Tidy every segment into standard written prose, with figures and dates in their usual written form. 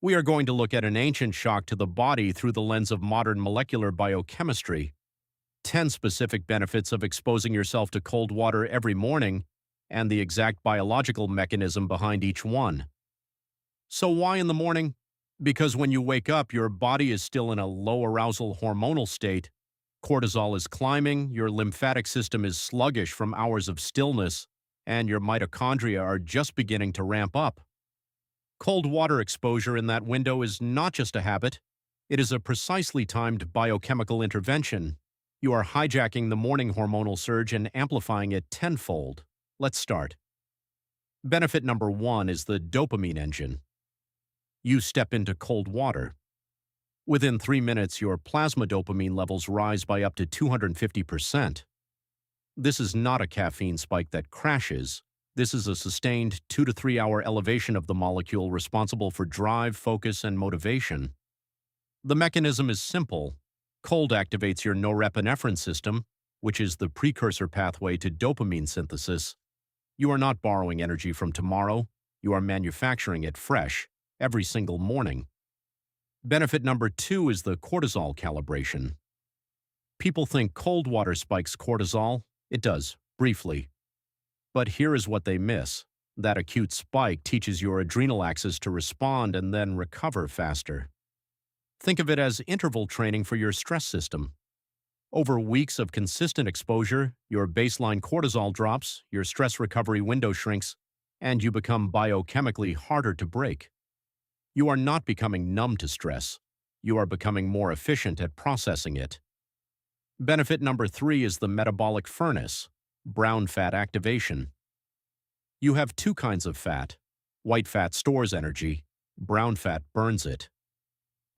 We are going to look at an ancient shock to the body through the lens of modern molecular biochemistry, 10 specific benefits of exposing yourself to cold water every morning, and the exact biological mechanism behind each one. So why in the morning? Because when you wake up, your body is still in a low arousal hormonal state. Cortisol is climbing, your lymphatic system is sluggish from hours of stillness, and your mitochondria are just beginning to ramp up. Cold water exposure in that window is not just a habit, it is a precisely timed biochemical intervention. You are hijacking the morning hormonal surge and amplifying it tenfold. Let's start. Benefit number 1 is the dopamine engine. You step into cold water. Within 3 minutes, your plasma dopamine levels rise by up to 250%. This is not a caffeine spike that crashes. This is a sustained 2 to 3 hour elevation of the molecule responsible for drive, focus, and motivation. The mechanism is simple. Cold activates your norepinephrine system, which is the precursor pathway to dopamine synthesis. You are not borrowing energy from tomorrow, you are manufacturing it fresh, every single morning. Benefit number 2 is the cortisol calibration. People think cold water spikes cortisol. It does, briefly. But here is what they miss. That acute spike teaches your adrenal axis to respond and then recover faster. Think of it as interval training for your stress system. Over weeks of consistent exposure, your baseline cortisol drops, your stress recovery window shrinks, and you become biochemically harder to break. You are not becoming numb to stress. You are becoming more efficient at processing it. Benefit number 3 is the metabolic furnace, brown fat activation. You have 2 kinds of fat. White fat stores energy. Brown fat burns it.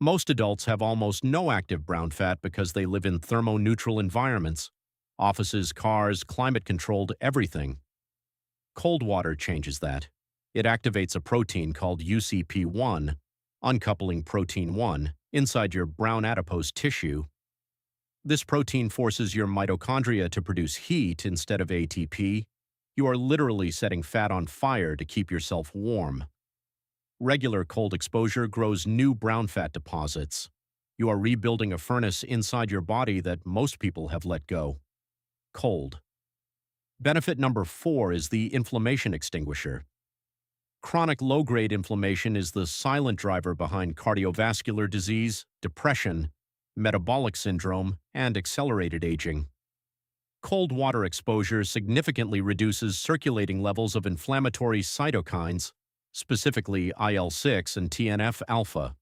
Most adults have almost no active brown fat because they live in thermoneutral environments. Offices, cars, climate-controlled everything. Cold water changes that. It activates a protein called UCP1, uncoupling protein 1, inside your brown adipose tissue. This protein forces your mitochondria to produce heat instead of ATP. You are literally setting fat on fire to keep yourself warm. Regular cold exposure grows new brown fat deposits. You are rebuilding a furnace inside your body that most people have let go. Cold. Benefit number 4 is the inflammation extinguisher. Chronic low-grade inflammation is the silent driver behind cardiovascular disease, depression, metabolic syndrome, and accelerated aging. Cold water exposure significantly reduces circulating levels of inflammatory cytokines, specifically IL-6 and TNF-alpha.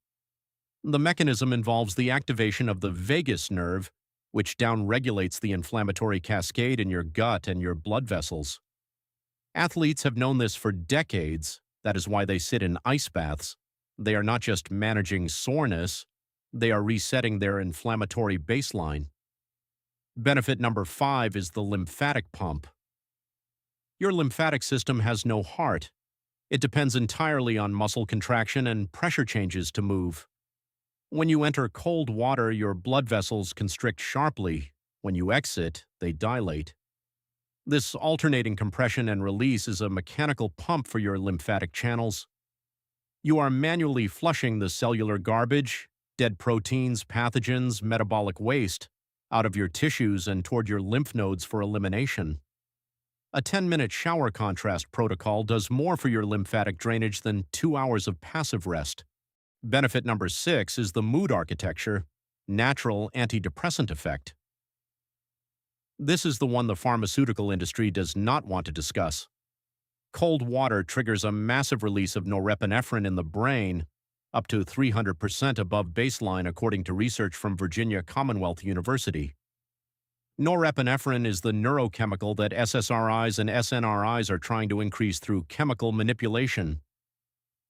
The mechanism involves the activation of the vagus nerve, which downregulates the inflammatory cascade in your gut and your blood vessels. Athletes have known this for decades. That is why they sit in ice baths. They are not just managing soreness, they are resetting their inflammatory baseline. Benefit number 5 is the lymphatic pump. Your lymphatic system has no heart. It depends entirely on muscle contraction and pressure changes to move. When you enter cold water, your blood vessels constrict sharply. When you exit, they dilate. This alternating compression and release is a mechanical pump for your lymphatic channels. You are manually flushing the cellular garbage, dead proteins, pathogens, metabolic waste, out of your tissues and toward your lymph nodes for elimination. A 10-minute shower contrast protocol does more for your lymphatic drainage than 2 hours of passive rest. Benefit number 6 is the mood architecture, natural antidepressant effect. This is the one the pharmaceutical industry does not want to discuss. Cold water triggers a massive release of norepinephrine in the brain, up to 300% above baseline according to research from Virginia Commonwealth University. Norepinephrine is the neurochemical that SSRIs and SNRIs are trying to increase through chemical manipulation.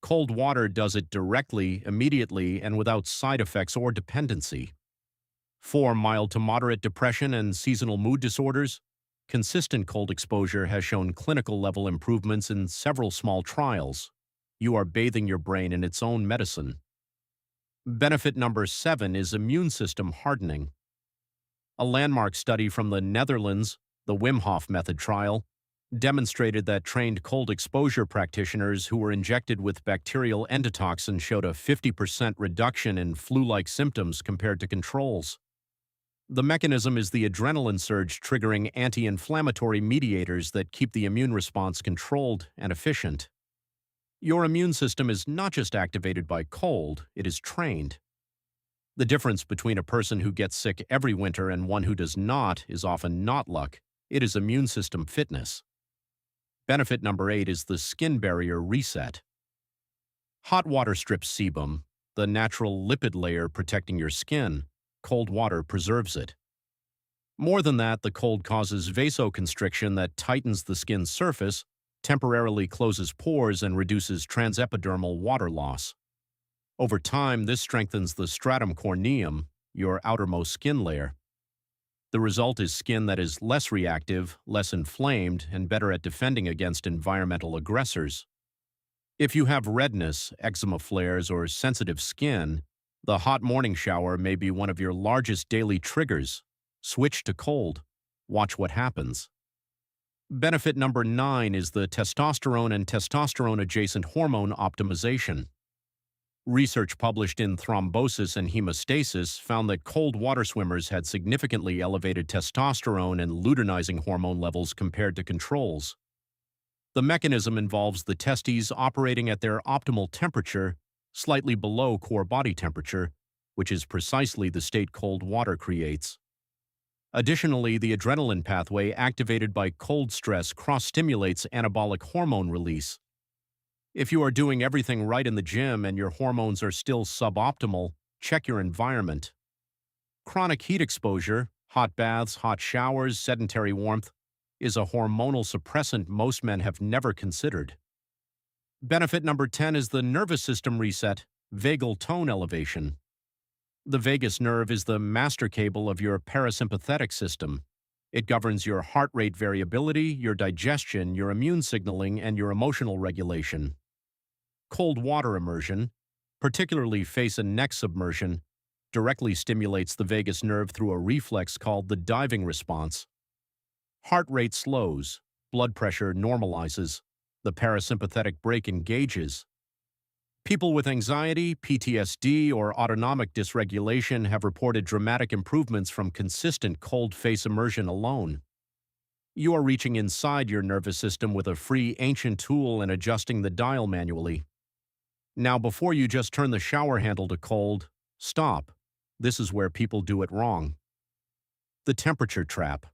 Cold water does it directly, immediately, and without side effects or dependency. For mild to moderate depression and seasonal mood disorders, consistent cold exposure has shown clinical level improvements in several small trials. You are bathing your brain in its own medicine. Benefit number 7 is immune system hardening. A landmark study from the Netherlands, the Wim Hof method trial, demonstrated that trained cold exposure practitioners who were injected with bacterial endotoxin showed a 50% reduction in flu-like symptoms compared to controls. The mechanism is the adrenaline surge triggering anti-inflammatory mediators that keep the immune response controlled and efficient. Your immune system is not just activated by cold, it is trained. The difference between a person who gets sick every winter and one who does not is often not luck, it is immune system fitness. Benefit number 8 is the skin barrier reset. Hot water strips sebum, the natural lipid layer protecting your skin. Cold water preserves it. More than that, the cold causes vasoconstriction that tightens the skin's surface, temporarily closes pores, and reduces transepidermal water loss. Over time, this strengthens the stratum corneum, your outermost skin layer. The result is skin that is less reactive, less inflamed, and better at defending against environmental aggressors. If you have redness, eczema flares, or sensitive skin, the hot morning shower may be one of your largest daily triggers. Switch to cold. Watch what happens. Benefit number 9 is the testosterone and testosterone-adjacent hormone optimization. Research published in Thrombosis and Hemostasis found that cold water swimmers had significantly elevated testosterone and luteinizing hormone levels compared to controls. The mechanism involves the testes operating at their optimal temperature, slightly below core body temperature, which is precisely the state cold water creates. Additionally, the adrenaline pathway activated by cold stress cross-stimulates anabolic hormone release. If you are doing everything right in the gym and your hormones are still suboptimal, check your environment. Chronic heat exposure, hot baths, hot showers, sedentary warmth, is a hormonal suppressant most men have never considered. Benefit number 10 is the nervous system reset, vagal tone elevation. The vagus nerve is the master cable of your parasympathetic system. It governs your heart rate variability, your digestion, your immune signaling, and your emotional regulation. Cold water immersion, particularly face and neck submersion, directly stimulates the vagus nerve through a reflex called the diving response. Heart rate slows, blood pressure normalizes, the parasympathetic brake engages. People with anxiety, PTSD, or autonomic dysregulation have reported dramatic improvements from consistent cold face immersion alone. You are reaching inside your nervous system with a free ancient tool and adjusting the dial manually. Now, before you just turn the shower handle to cold, stop. This is where people do it wrong. The temperature trap.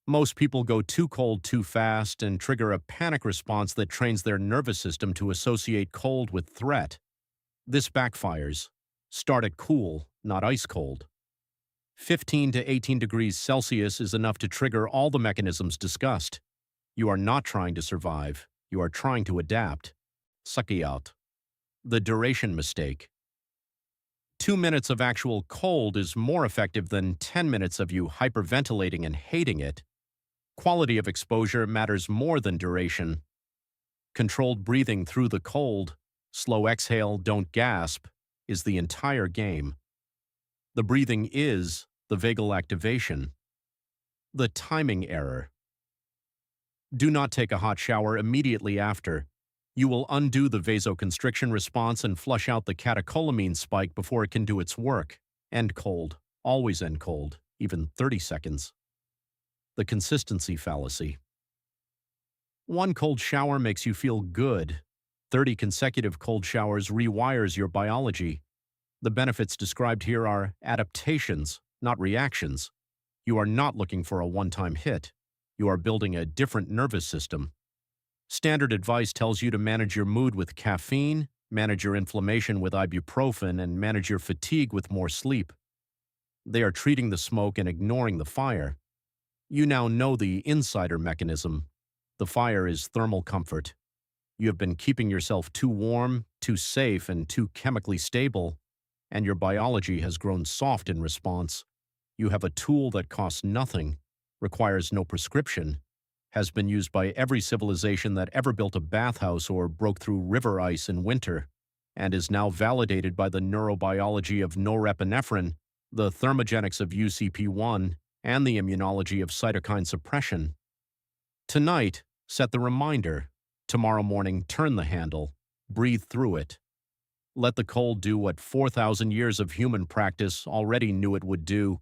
Most people go too cold too fast and trigger a panic response that trains their nervous system to associate cold with threat. This backfires. Start it cool, not ice cold. 15 to 18 degrees Celsius is enough to trigger all the mechanisms discussed. You are not trying to survive. You are trying to adapt. Suck it out. The duration mistake. 2 minutes of actual cold is more effective than 10 minutes of you hyperventilating and hating it. Quality of exposure matters more than duration. Controlled breathing through the cold, slow exhale, don't gasp, is the entire game. The breathing is the vagal activation. The timing error. Do not take a hot shower immediately after. You will undo the vasoconstriction response and flush out the catecholamine spike before it can do its work. End cold. Always end cold, even 30 seconds. The consistency fallacy. One cold shower makes you feel good. 30 consecutive cold showers rewires your biology. The benefits described here are adaptations, not reactions. You are not looking for a one-time hit. You are building a different nervous system. Standard advice tells you to manage your mood with caffeine, manage your inflammation with ibuprofen, and manage your fatigue with more sleep. They are treating the smoke and ignoring the fire. You now know the insider mechanism. The fire is thermal comfort. You have been keeping yourself too warm, too safe, and too chemically stable, and your biology has grown soft in response. You have a tool that costs nothing, requires no prescription, has been used by every civilization that ever built a bathhouse or broke through river ice in winter, and is now validated by the neurobiology of norepinephrine, the thermogenics of UCP1, and the immunology of cytokine suppression. Tonight, set the reminder. Tomorrow morning, turn the handle. Breathe through it. Let the cold do what 4,000 years of human practice already knew it would do.